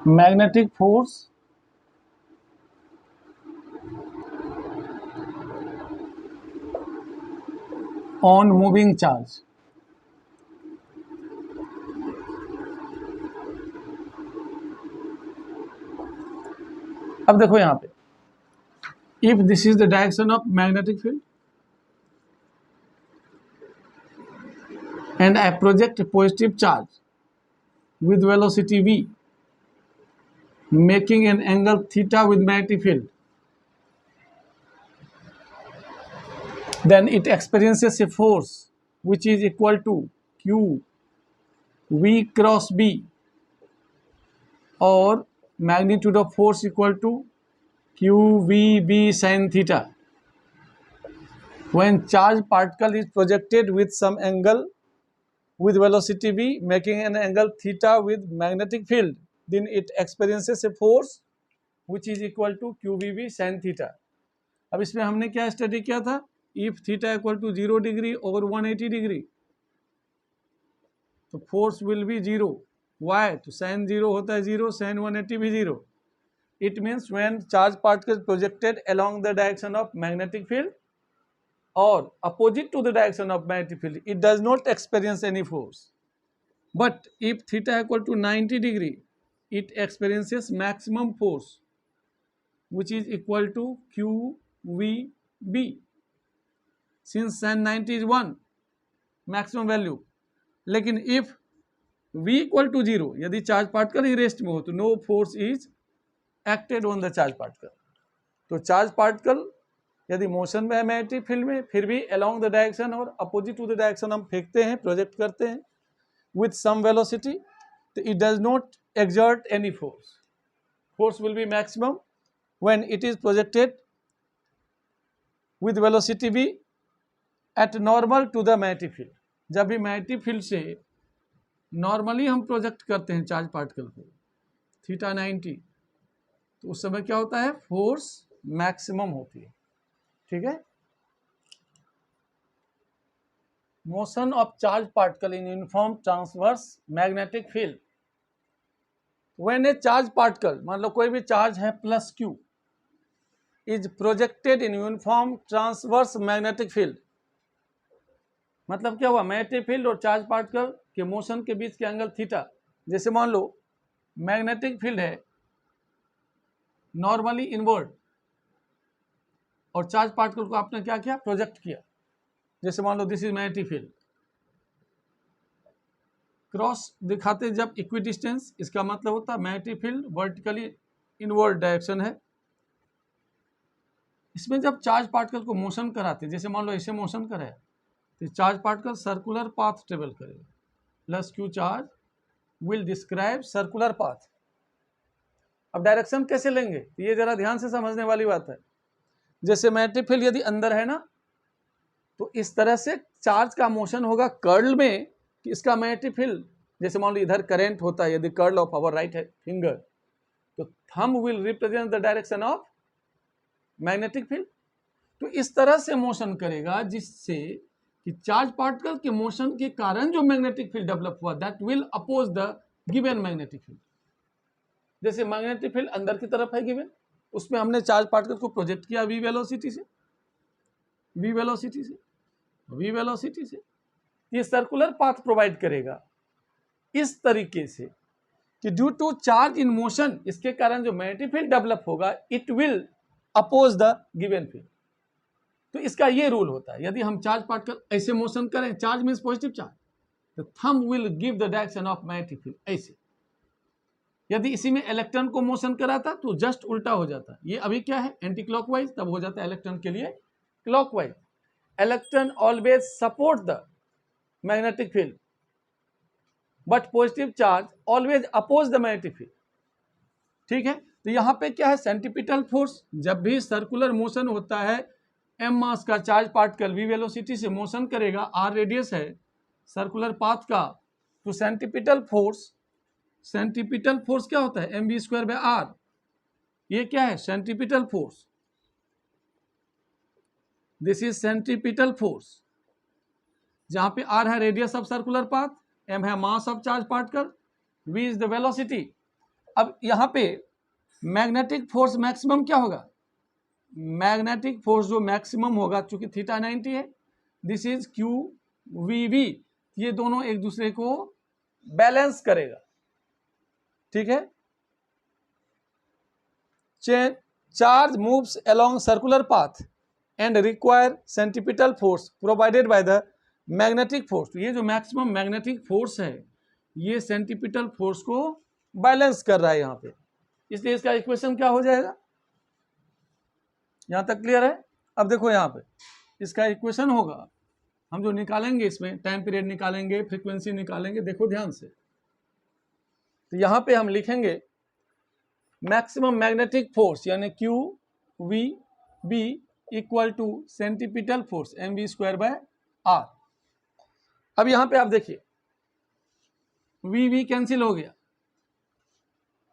Magnetic force on moving charge. अब देखो यहां पे, if this is the direction of magnetic field and I project a positive charge with velocity v, making an angle theta with magnetic field, then it experiences a force which is equal to q v cross b, or magnitude of force equal to q v b sin theta when charged particle is projected with some angle with velocity v, making an angle theta with magnetic field, then it experiences a force which is equal to qvb sin theta। अब इसमें हमने क्या study किया था, if theta equal to 0 degree और 180 degree तो force will be 0। Why? तो sine 0 होता है 0, साइन 180 भी 0। It means when charge particle projected along the direction of magnetic field or opposite to the direction of magnetic field, it does not experience any force. But if theta equal to 90 degree, it experiences maximum force which is equal to qvb, since sin 90 is 1 maximum value। लेकिन if v equal to 0, यदि charge particle ही rest में हो तो no force is acted on the charge particle। तो charge particle यदि motion में है magnetic field में, फिर भी अलोंग द डायरेक्शन और अपोजिट टू द डायरेक्शन हम फेंकते हैं, प्रोजेक्ट करते हैं विथ सम वेलोसिटी, तो it does not exert any force. Force will be maximum when it is projected with velocity v at normal to the magnetic field. जब भी magnetic field से normally हम प्रोजेक्ट करते हैं charge particle को theta 90, तो उस समय क्या होता है, फोर्स मैक्सिमम होती है। ठीक है। Motion of charge particle in uniform transverse magnetic field. When A charge particle, मान लो कोई भी चार्ज है plus q, is projected in uniform transverse magnetic field, मतलब क्या हुआ, मैग्नेटिक फील्ड और चार्ज पार्टिकल के मोशन के बीच के एंगल थीटा। जैसे मान लो मैग्नेटिक फील्ड है नॉर्मली इनवर्ड और चार्ज पार्टिकल को आपने क्या किया, प्रोजेक्ट किया। जैसे मान लो this is magnetic field, cross दिखाते जब इक्वी डिस्टेंस, इसका मतलब होता है magnetic field vertically inward direction है। इसमें जब चार्ज पार्टिकल को मोशन कराते, जैसे मान लो ऐसे मोशन कराया, तो charge particle circular path travel करेगा, plus Q charge will describe circular path. अब डायरेक्शन कैसे लेंगे, तो ये जरा ध्यान से समझने वाली बात है। जैसे मैग्नेटिक फील्ड यदि अंदर है ना, तो इस तरह से चार्ज का मोशन होगा कर्ल में कि इसका मैग्नेटिक फील्ड, जैसे मान लो इधर करंट होता है, यदि curl of our right finger, तो thumb will represent the direction of magnetic field. तो इस तरह से मोशन करेगा जिससे कि चार्ज पार्टिकल के मोशन के कारण जो मैग्नेटिक फील्ड डेवलप हुआ, that will oppose the given magnetic field. जैसे मैग्नेटिक फील्ड अंदर की तरफ है गिवन, उसमें हमने चार्ज पार्टिकल को प्रोजेक्ट किया v वेलोसिटी से, ये सर्कुलर पाथ प्रोवाइड करेगा इस तरीके से कि due to charge in motion, इसके कारण जो मैग्नेटिक फील्ड डेवलप होगा, it will oppose the given field. तो इसका ये रूल होता है, यदि हम चार्ज पार्टिकल ऐसे मोशन करें, चार्ज मीन्स पॉजिटिव चार्ज, तो thumb will give the direction of magnetic field ऐसे। यदि इसी में इलेक्ट्रॉन को मोशन कराता तो जस्ट उल्टा हो जाता, ये अभी क्या है एंटी क्लॉकवाइज, तब हो जाता है इलेक्ट्रॉन के लिए clockwise. Electron always support the magnetic field but positive charge always oppose the magnetic field. ठीक है। तो यहाँ पे क्या है, सेंट्रीपिटल फोर्स। जब भी सर्कुलर मोशन होता है, m मास का चार्ज पार्टिकल v वेलोसिटी से मोशन करेगा, r रेडियस है सर्कुलर पाथ का, तो सेंट्रीपिटल फोर्स क्या होता है, mv²/r। ये क्या है, centripetal force, this is centripetal force, जहां पे r है radius of circular path, m है मास of charge particle, v is the velocity, अब यहाँ पे मैग्नेटिक फोर्स मैक्सिमम क्या होगा, मैग्नेटिक फोर्स जो मैक्सिमम होगा, चूंकि थीटा 90 है, this is Q V V, ये दोनों एक दूसरे को बैलेंस करेगा, ठीक है। Charge moves along circular path and require centripetal force provided by the magnetic force. ये जो मैक्सिमम मैग्नेटिक फोर्स है ये सेंट्रीपिटल फोर्स को बैलेंस कर रहा है यहाँ पे, इसलिए इसका इक्वेशन क्या हो जाएगा, यहाँ तक क्लियर है। अब देखो यहाँ पे इसका इक्वेशन होगा, हम जो निकालेंगे इसमें टाइम पीरियड निकालेंगे, फ्रीक्वेंसी निकालेंगे, देखो ध्यान से। तो यहाँ पे हम लिखेंगे मैक्सिमम मैग्नेटिक फोर्स यानी Q V B equal to centripetal force M V square by R. अब यहाँ पे आप देखिए वी वी कैंसिल हो गया,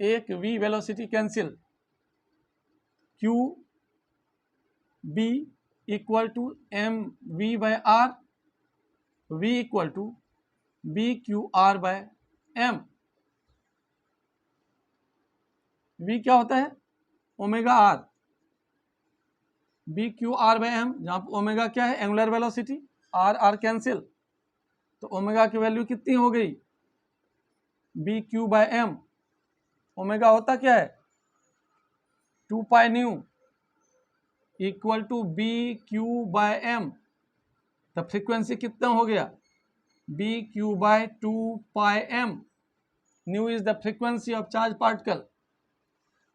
एक V velocity cancel, Q B equal to M V by R, V equal to B Q R by M. V क्या होता है omega R, B Q R by M, जहाँ पर ओमेगा क्या है angular velocity, R R cancel, तो omega की value कितनी हो गई B Q by M. Omega होता क्या है 2 pi nu equal to B Q by M, तो फ्रीक्वेंसी कितना हो गया B Q by 2 pi M. Nu is the frequency of charge particle.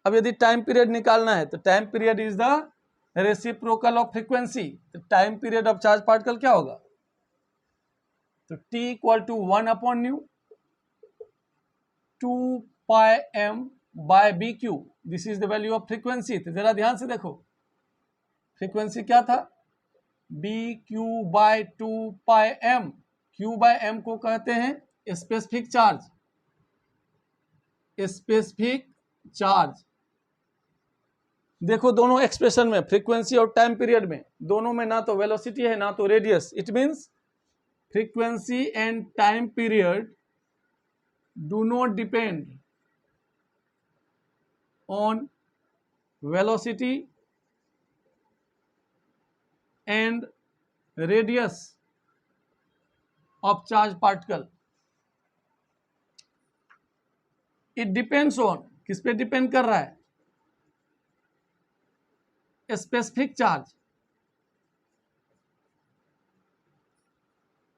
अब यदि टाइम पीरियड निकालना है तो time period is the reciprocal of frequency, तो time period of charge particle क्या होगा, तो t equal to 1 upon nu 2 pi M by B Q, this is the value of frequency. तो जरा ध्यान से देखो फ्रीक्वेंसी क्या था B Q by 2 pi M, Q by M को कहते हैं स्पेसिफिक चार्ज, स्पेसिफिक चार्ज। देखो दोनों एक्सप्रेशन में फ्रीक्वेंसी और टाइम पीरियड में दोनों में ना तो वेलोसिटी है ना तो radius, it means frequency and time period do not depend on velocity and radius of charge particle. It depends on, किस पे डिपेंड कर रहा है, specific charge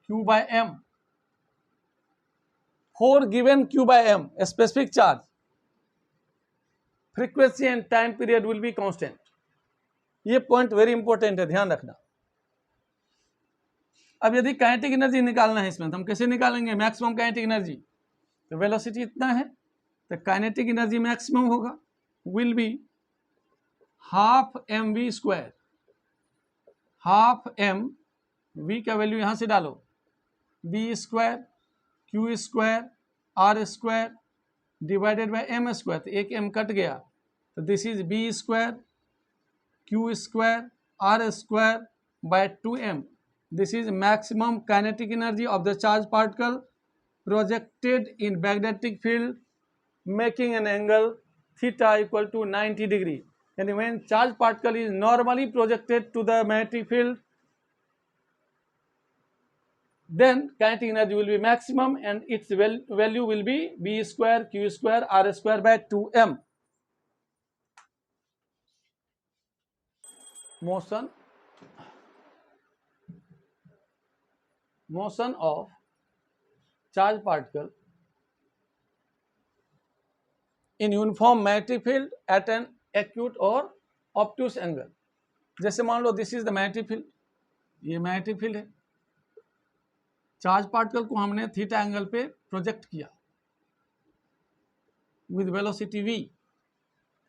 q by m, for given q by m specific charge frequency and time period will be constant। ये point very important है, ध्यान रखना। अब यदि काइनेटिक एनर्जी निकालना है इसमें तो हम कैसे निकालेंगे मैक्सिमम काइनेटिक एनर्जी, तो वेलोसिटी इतना है तो काइनेटिक एनर्जी मैक्सिमम होगा will be half M V square, half M V का वैल्यू यहां से डालो B square Q square R square divided by M square, तो एक एम कट गया तो this is B square Q square R square by 2m। This is maximum kinetic energy of the charge particle projected in magnetic field making an angle theta equal to 90 degree. यानी when charge particle is normally projected to the magnetic field then kinetic energy will be maximum and its value will be b square q square r square by 2m। motion of charge particle in uniform magnetic field at an acute or obtuse angle। जैसे मान लो this is the magnetic field, ये magnetic field है, charge particle को हमने theta angle पे project किया with velocity v।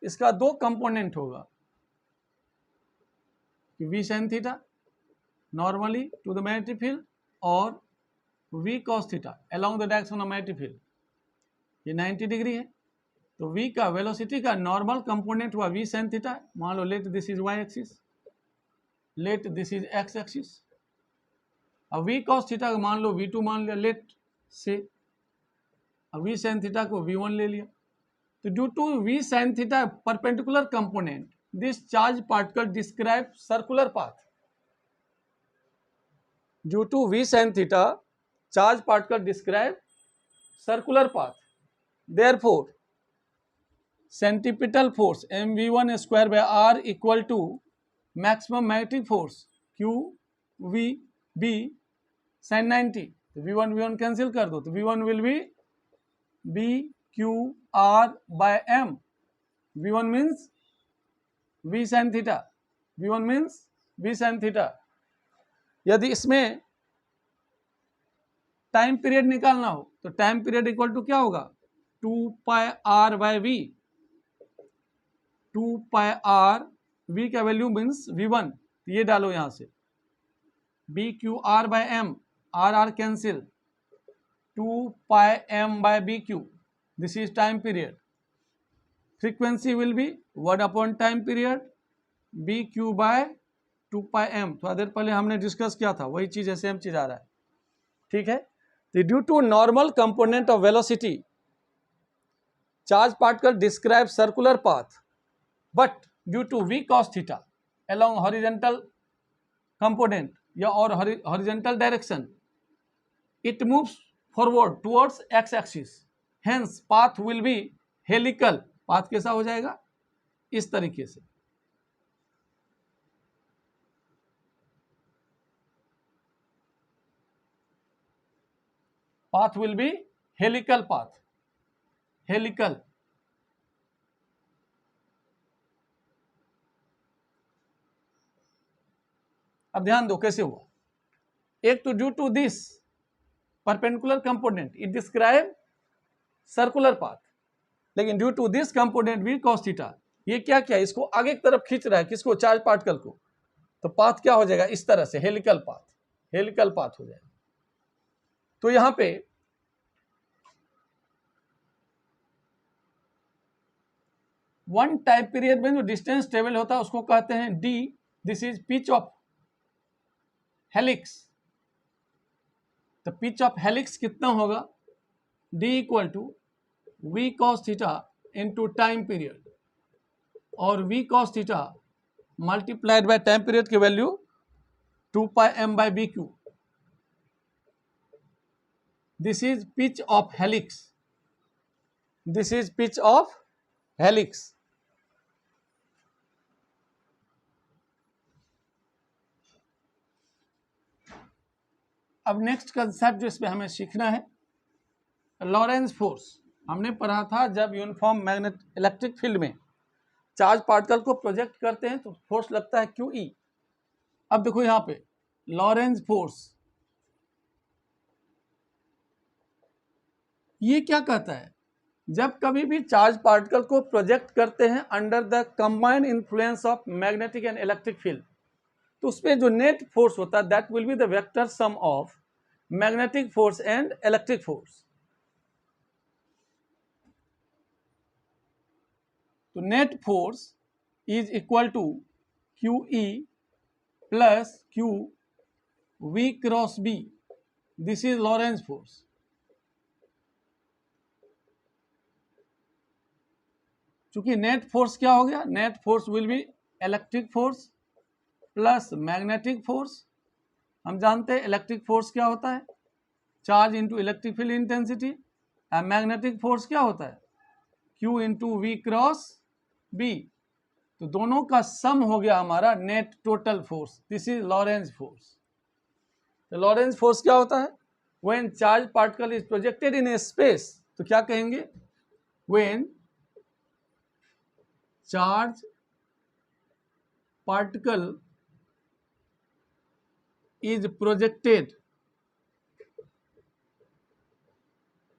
इसका दो कंपोनेंट होगा कि v sin theta normally to the magnetic field और v cos theta along the direction of magnetic field. ये 90 डिग्री है तो v का वेलोसिटी का नॉर्मल कंपोनेंट हुआ v sin थीटा। मान लो let this is y axis, late this is x axis. अब v cos थीटा को मान लो v2 मान लिया लेट से, अब v sin थीटा को v1 ले लिया। तो due to v sin theta perpendicular component, this charge particle describe circular path. Due to v sin theta, charge particle describe circular path. Therefore, centripetal force mv1 square by r equal to maximum magnetic force q v b sin 90. तो v1 cancel कर दो, तो v1 will be b q r by m. v1 means v sin theta. v1 means v sin theta. यदि इसमें time period निकालना हो तो time period equal to क्या होगा, 2 pi R by V. 2 pi R, V का value means v1, ये डालो यहां से, B Q R by M, R R cancel, 2 pi M by B Q. This is time period. Frequency will be 1 upon time period B Q by 2 pi M. थोड़ा देर पहले हमने discuss किया था, वही चीज है, सेम चीज आ रहा है. ठीक है. Due to normal component of velocity, charge particle describe circular path, but due to v cos theta along horizontal component या और horizontal direction, it moves forward towards x axis. Hence path will be helical. Path कैसा हो जाएगा, इस तरीके से. Path will be helical path. Helical. अब ध्यान दो कैसे हुआ. एक तो due to this perpendicular component it describe circular path, लेकिन due to this component v cos theta, ये क्या किया, इसको आगे की तरफ खींच रहा है, किसको, चार्ज पार्टिकल को. तो पाथ क्या हो जाएगा, इस तरह से हेलिकल पाथ. हेलिकल पाथ हो जाएगा. तो यहां पे वन टाइम पीरियड में जो डिस्टेंस ट्रेवल होता है उसको कहते हैं d. This is pitch of helix. तो पिच ऑफ हेलिक्स कितना होगा, d equal to v cos theta into time period, और v cos theta multiplied by time period की value 2 pi m by B Q. This is pitch of helix. This is pitch of helix. अब next concept जो इसमें हमें सीखना है, Lorentz force. हमने पढ़ा था जब यूनिफॉर्म मैग्नेट इलेक्ट्रिक फील्ड में चार्ज पार्टिकल को प्रोजेक्ट करते हैं तो फोर्स लगता है QE. अब देखो यहां पे लॉरेंज फोर्स, ये क्या कहता है, जब कभी भी चार्ज पार्टिकल को प्रोजेक्ट करते हैं under the combined influence of magnetic and electric field, तो उसमें जो नेट फोर्स होता है that will be the vector sum of magnetic force and electric force. तो net force is equal to QE plus Q V cross B. This is Lorentz force. चूंकि net force क्या हो गया, net force will be electric force plus magnetic force. हम जानते हैं electric force क्या होता है, charge into electric field intensity. Magnetic force क्या होता है, Q into V cross B. तो दोनों का सम हो गया हमारा net total force. This is Lorentz force. तो लॉरेंज फोर्स क्या होता है, when charge particle is projected in a space, तो क्या कहेंगे, when charge particle is projected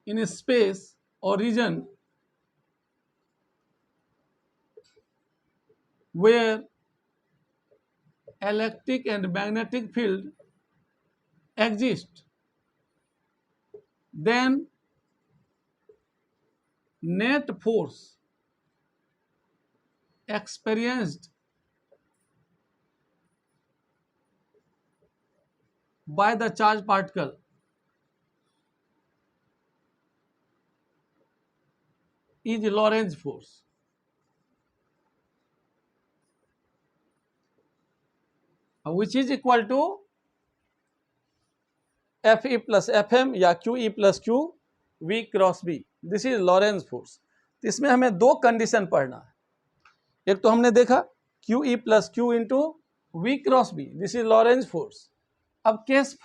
in a space or region where electric and magnetic field exist, then net force experienced by the charged particle is Lorentz force. Which is equal to Fe plus Fm या QE plus Q V cross B. This is Lorentz force. इसमें हमें दो condition पढ़ना है. एक तो हमने देखा QE plus Q into V cross B. This is Lorentz force. अब case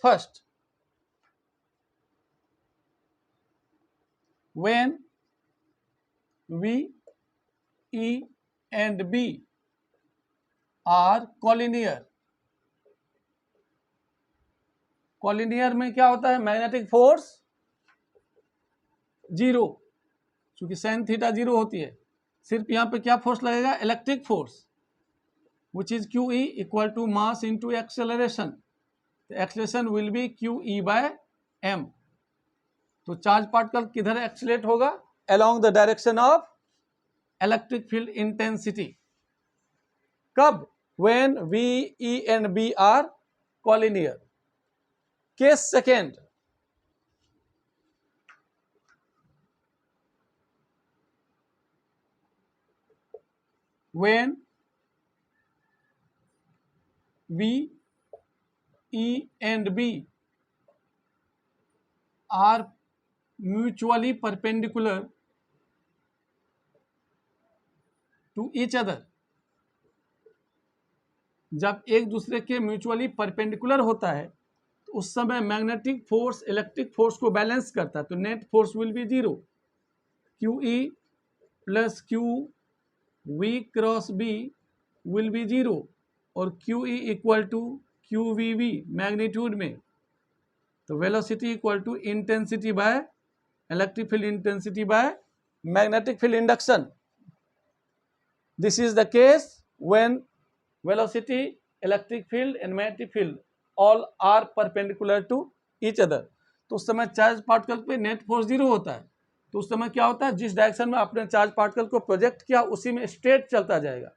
first, when V, E and B are collinear. Collinear में क्या होता है? मैग्नेटिक फोर्स जीरो, क्योंकि साइन थीटा जीरो होती है. सिर्फ यहाँ पे क्या फोर्स लगेगा? Electric force, which is QE equal to mass into acceleration. Acceleration will be QE by M. तो चार्ज पार्टिकल किधर एक्सेलरेट होगा? Along the direction of electric field intensity. कब? When V, E and B are collinear. Case second, when V, E and B are mutually perpendicular to each other. जब एक दूसरे के mutually perpendicular होता है तो उस समय मैग्नेटिक फोर्स इलेक्ट्रिक फोर्स को बैलेंस करता है. तो net force will be zero. QE plus Q V cross B will be zero और QE equal to QVV magnitude में. तो velocity equal to intensity by electric field intensity by magnetic field induction. This is the case when velocity, electric field and magnetic field all are perpendicular to each other. तो उस समय charge particle पे net force zero होता है. तो उस समय क्या होता है? जिस डायरेक्शन में आपने चार्ज पार्टिकल को प्रोजेक्ट किया उसी में स्ट्रेट चलता जाएगा.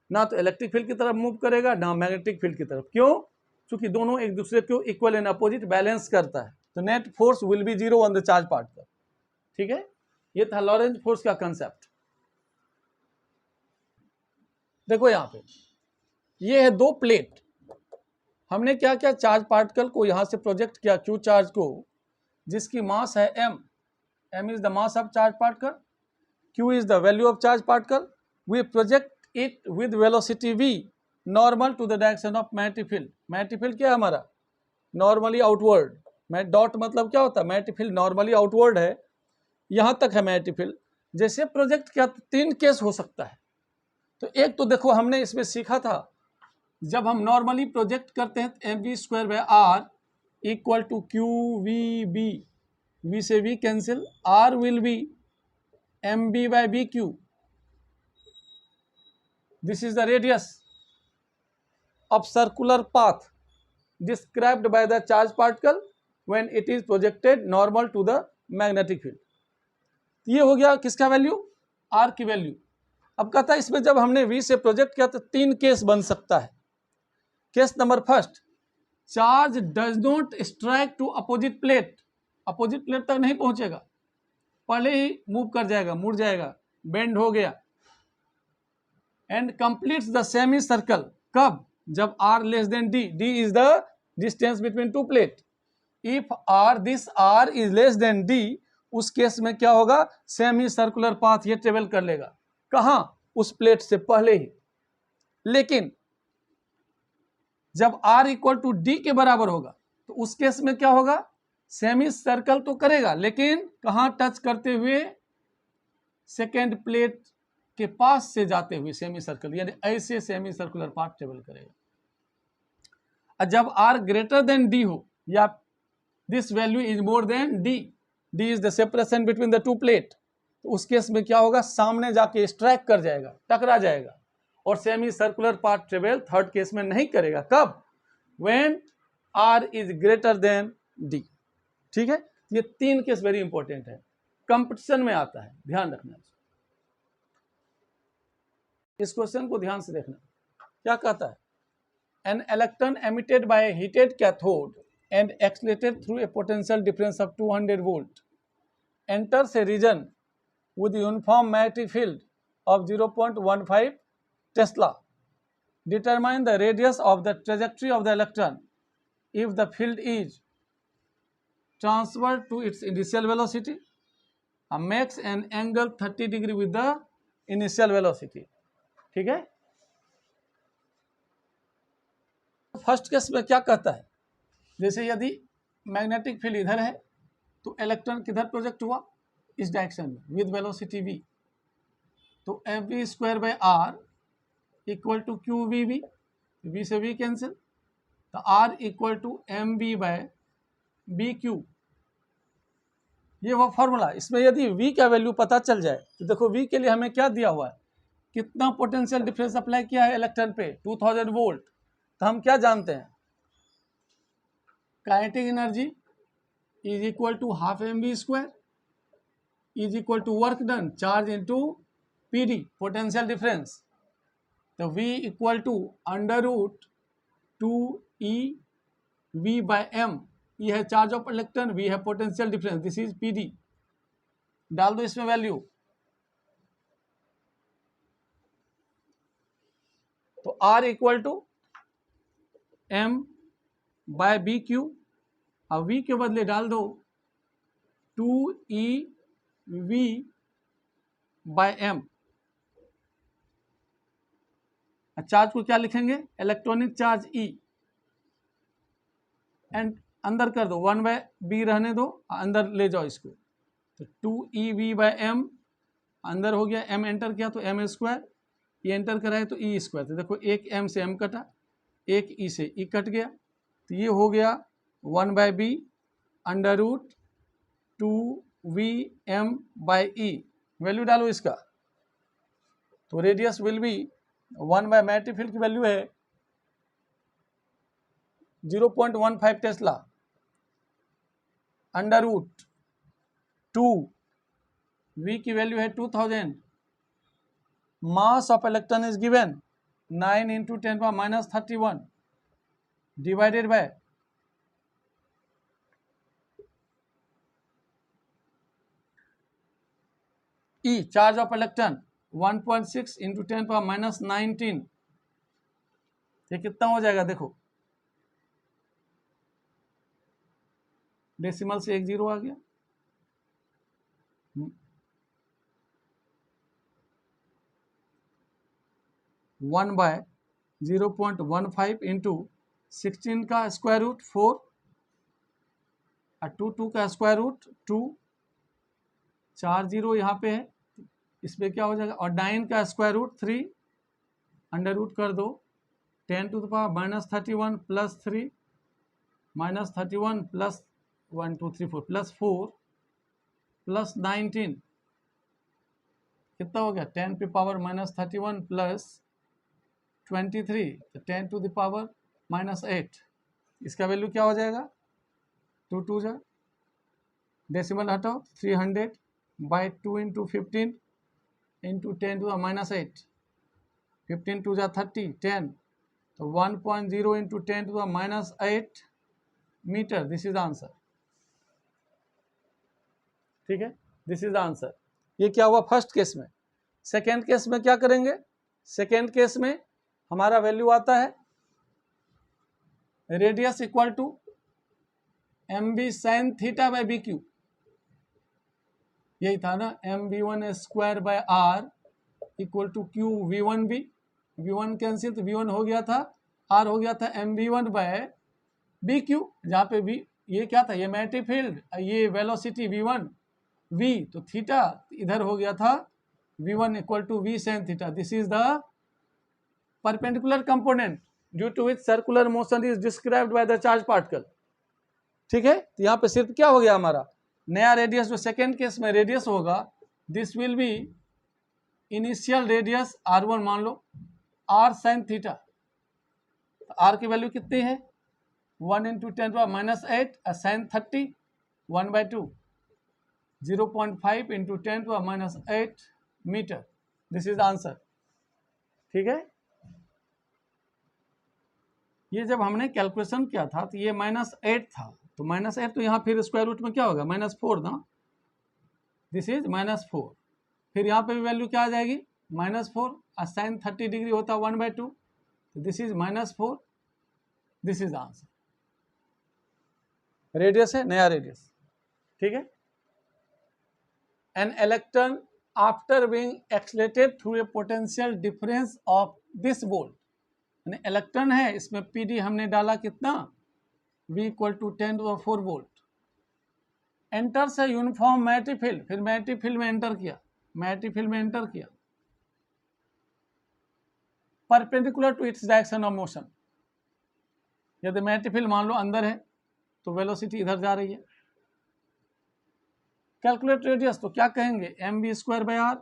ना तो इलेक्ट्रिक फील्ड की तरफ मूव करेगा ना मैग्नेटिक फील्ड की तरफ. क्यों? क्योंकि दोनों एक दूसरे को इक्वल एंड अपोजिट बैलेंस करता है. तो net force will be zero on the charge particle. ठीक है, ये था लॉरेंज फोर्स का कंसेप्ट. देखो यहाँ पे ये है दो प्लेट. हमने क्या किया? चार्ज पार्टिकल को यहां से प्रोजेक्ट किया Q चार्ज को, जिसकी मास है M. M is the mass of charge particle, Q is the value of charge particle. We project it with velocity V normal to the direction of magnetic field. Magnetic field क्या है हमारा? Normally outward. Dot मतलब क्या होता है? Magnetic field normally outward है, यहां तक है मैग्नेटिक फील्ड. जैसे प्रोजेक्ट किया तो तीन केस हो सकता है. तो एक तो देखो हमने इसमें सीखा था, जब हम नॉर्मली प्रोजेक्ट करते हैं तो mv square by r equal to QVB. V से V cancel, R will be MB by BQ. This is the radius of circular path described by the charge particle when it is projected normal to the magnetic field. ये हो गया किसका value? R की value. अब कहता है इसमें जब हमने V से प्रोजेक्ट किया तो तीन केस बन सकता है. Case number first, charge does not strike to opposite plate. Opposite plate तक नहीं पहुंचेगा, पहले ही मूव कर जाएगा, मुड़ जाएगा, बेंड हो गया. And completes the semi circle. कब? जब R less than D. D is the distance between two plate. If this R is less than D, उस केस में क्या होगा? सेमी सर्कुलर पाथ ये ट्रेवल कर लेगा. कहां? उस प्लेट से पहले ही. लेकिन जब R इक्वल टू D के बराबर होगा तो उस केस में क्या होगा? सेमी सर्कल तो करेगा, लेकिन कहां टच करते हुए? सेकेंड प्लेट के पास से जाते हुए सेमी सर्कल, यानी ऐसे सेमी सर्कुलर पाथ ट्रेवल करेगा. और जब R ग्रेटर देन D हो या this value is more than D, D is the separation between the two plate, तो उस केस में क्या होगा? सामने जाके स्ट्राइक कर जाएगा, टकरा जाएगा और semi circular path travel third case में नहीं करेगा. कब? When R is greater than D. ठीक है, ये तीन केस वेरी इंपॉर्टेंट है, कंपटीशन में आता है, ध्यान रखना. इस क्वेश्चन को ध्यान से देखना. क्या कहता है? an electron emitted by a heated cathode and accelerated through a potential difference of 200 volt enters a region with uniform magnetic field of 0.15 Tesla. Determine the radius of the trajectory of the electron if the field is transferred to its initial velocity and makes an angle 30 degree with the initial velocity. ठीक है, first case में क्या कहता है, जैसे यदि magnetic field इधर है तो इलेक्ट्रॉन किधर प्रोजेक्ट हुआ, इस डायरेक्शन में विद वेलोसिटी v, तो mv square by r equal to Q V V, v से v कैंसिल, तो r equal to M B by B Q, ये वो फॉर्मूला। इसमें यदि v का वैल्यू पता चल जाए तो देखो v के लिए हमें क्या दिया हुआ है, कितना पोटेंशियल डिफरेंस अप्लाई किया है इलेक्ट्रॉन पे, 2000 वोल्ट। तो हम क्या जानते हैं, kinetic energy is equal to half M B square is equal to work done charge into P D, potential difference. तो v equal to under root 2e v by m, ये है charge of electron, v है potential difference, this is P D. डाल दो इसमें value, तो r equal to m by B Q, अब v के बदले डाल दो 2e v by m। Charge को क्या लिखेंगे, इलेक्ट्रॉनिक चार्ज E, एंड अंदर कर दो 1 बाय बी रहने दो, अंदर ले जाओ इसको, तो 2ev बाय m अंदर हो गया, m एंटर किया तो m स्क्वायर, ये एंटर कराए तो e स्क्वायर। तो देखो एक m से m कटा, एक e से e कट गया, तो ये हो गया 1 by B under root 2vm by e। Value डालो इसका, तो radius will be 1 by magnetic field की वैल्यू है 0.15 टेस्ला अंडर रूट 2, v की वैल्यू है 2000, mass of electron is given 9 into 10⁻31 divided by E, charge of electron 1.6 into 10⁻19, ये कितना हो जाएगा, देखो डेसिमल से एक जीरो आ गया, 1 बाय 0.15 इंटू 16 का स्क्वायर रूट 4 और 2 का स्क्वायर रूट 2, 4 जीरो यहाँ पे है, इसमें क्या हो जाएगा, और 9 का स्क्वायर रूट 3, अंडर रूट कर दो 10 to the power -31 plus 3 -31 plus 1 2 3 4 plus 4 plus 19, कितना हो गया 10 पे पावर -31 प्लस 23, तो 10 टू द पावर -8, इसका वैल्यू क्या हो जाएगा, 2 2 जा डेसिमल हटाओ 300 by 2 into 15 into 10 to the -8, 15 टू जा 30 10, तो 1.0 into 10 to the -8 metre, this is answer. ठीक है, दिस इज आंसर। ये क्या हुआ फर्स्ट केस में। सेकेंड केस में क्या करेंगे, सेकेंड केस में हमारा वैल्यू आता है radius equal to M B sine theta by B Q, यही था ना, M B one square by R equal to Q V one B, V one cancel तो वी वन हो गया था, आर हो गया था M B one by B Q, जहाँ पे बी ये क्या था, ये मैग्नेटिक फील्ड, ये वेलोसिटी वी वन वी, तो थीटा इधर हो गया था V one equal to V sine theta, this is the perpendicular component due to which circular motion is described by the charge particle. ठीक है, तो यहाँ पे सिर्फ क्या हो गया हमारा नया रेडियस, जो सेकेंड केस में रेडियस होगा, this will be initial radius r1 मान लो, r साइन थीटा, r की वैल्यू कितनी है 1 into 10⁻8 sine 30 1/2, 0.5 into 10⁻8 metre, this is answer. ठीक है, ये जब हमने कैलकुलेशन किया था तो ये -8 था, तो -8 तो यहाँ फिर स्क्वायर रूट में क्या होगा -4 ना, दिस इज -4। फिर यहाँ पे भी वैल्यू क्या आ जाएगी -4, और साइन 30 डिग्री होता है 1/2, तो this is -4, this is answer. Radius है, नया रेडियस, ठीक है। An electron after being accelerated through a potential difference of this volt, यानी इलेक्ट्रॉन है, इसमें पीडी हमने डाला कितना, V = 10⁴ वोल्ट, एंटर से यूनिफॉर्म मैग्नेटिक फील्ड, फिर मैग्नेटिक फील्ड में एंटर किया, मैग्नेटिक फील्ड में एंटर किया perpendicular to its direction of motion. यदि मैग्नेटिक फील्ड मान लो अंदर है तो वेलोसिटी इधर जा रही है। कैलकुलेट रेडियस, तो क्या कहेंगे mv²/r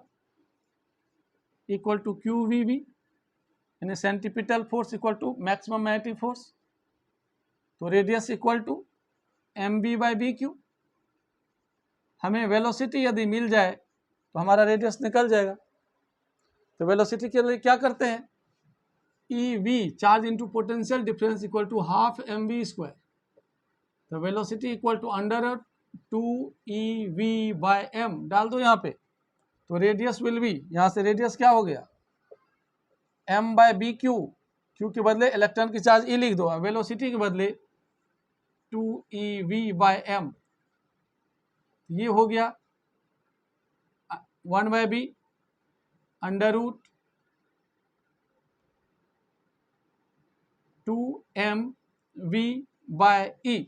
= qvb, यानी centripetal force = maximum magnetic force, तो रेडियस = mv/bq। हमें वेलोसिटी यदि मिल जाए तो हमारा रेडियस निकल जाएगा। तो वेलोसिटी के लिए क्या करते हैं, ev charge into potential difference = ½ mv², तो वेलोसिटी = √2ev/m डाल दो यहाँ पे, तो रेडियस विल बी, यहाँ से रेडियस क्या हो गया m/bq, q के बदले इलेक्ट्रॉन की चार्ज e लिख दो, वेलोसिटी के बदले 2ev/m, ये हो गया 1/b √2mv/e,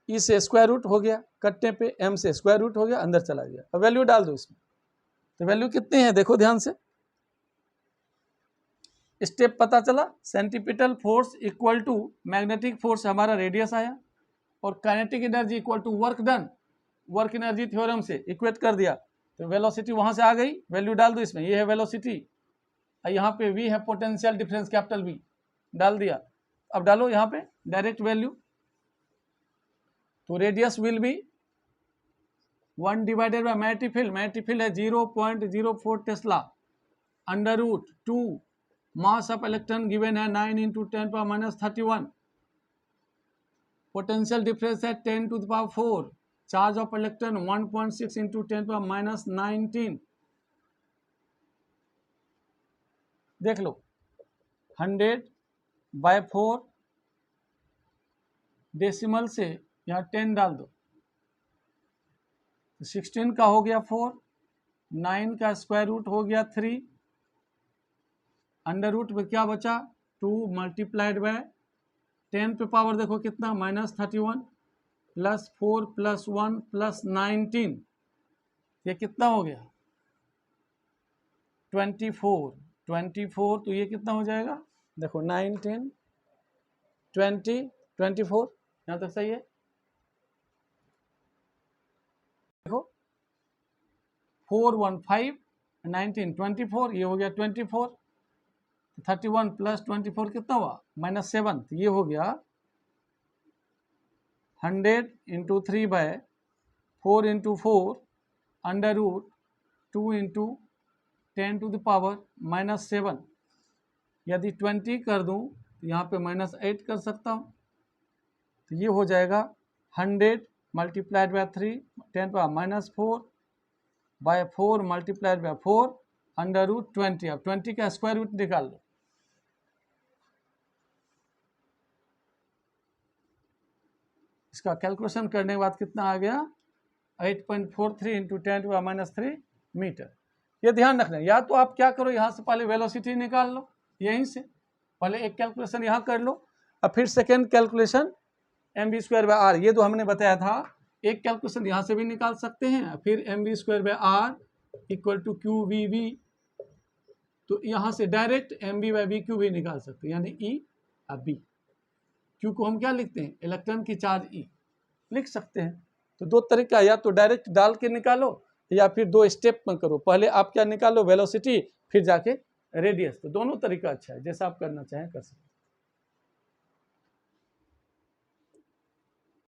ई से स्क्वायर रूट हो गया, कटने पे m से स्क्वायर रूट हो गया, अंदर चला गया। अब वैल्यू डाल दो इसमें, तो वैल्यू कितनी है देखो ध्यान से, स्टेप पता चला, सेंटीपिटल फोर्स = मैग्नेटिक फोर्स, हमारा रेडियस आया, और kinetic energy = work done, work energy theorem से इक्वेट कर दिया, तो वेलोसिटी वहां से आ गई, वैल्यू डाल दो इसमें, ये है वेलोसिटी, और यहाँ पे v है पोटेंशियल डिफरेंस कैपिटल V, डाल दिया। अब डालो यहाँ पे डायरेक्ट वैल्यू, तो radius will be 1 divided by magnetic field, magnetic field है 0.04 Tesla, √2 mass of electron given है 9 × 10⁻31, पोटेंशियल डिफरेंस है 10⁴, चार्ज ऑफ इलेक्ट्रॉन 1.6 × 10⁻19, देख लो 100/4 डेसिमल से यहाँ 10 डाल दो, 16 का हो गया 4, 9 का स्क्वायर रूट हो गया 3, अंडर रूट में क्या बचा 2 × 10 पे पावर देखो कितना -31 +4 +1 +19, ये कितना हो गया 24, तो ये कितना हो जाएगा देखो 9 10 20 24, यहाँ तक सही है। देखो 4 1 5 19 24, ये हो गया 24, 31 + 24 कितना हुआ -7, तो ये हो गया 100 × 3/4 × 4 √2 × 10⁻⁻7, यदि 20 कर दूं तो यहाँ पे -8 कर सकता हूँ, तो ये हो जाएगा 100 × 3 10⁻⁻4/4 × 4 √20, अब 20 का स्क्वायर रूट निकाल लो, इसका कैलकुलेशन करने के बाद कितना आ गया 8.43 × 10⁻³ मीटर। ये ध्यान रखना, या तो आप क्या करो यहाँ से पहले वेलोसिटी निकाल लो, यहीं से पहले एक कैलकुलेशन यहाँ कर लो, और फिर सेकेंड कैलकुलेशन mv²/r, ये तो हमने बताया था, एक कैलकुलेशन यहाँ से भी निकाल सकते हैं, फिर mv²/r = qvb, तो यहाँ से डायरेक्ट mv/bq भी निकाल सकते हैं, यानी e और b, q को हम क्या लिखते हैं इलेक्ट्रॉन की चार्ज e लिख सकते हैं। तो दो तरीका, या तो डायरेक्ट डाल के निकालो, या फिर दो स्टेप में करो, पहले आप क्या निकालो वेलोसिटी, फिर जाके रेडियस, तो दोनों तरीका अच्छा है, जैसा आप करना चाहें कर सकते हैं।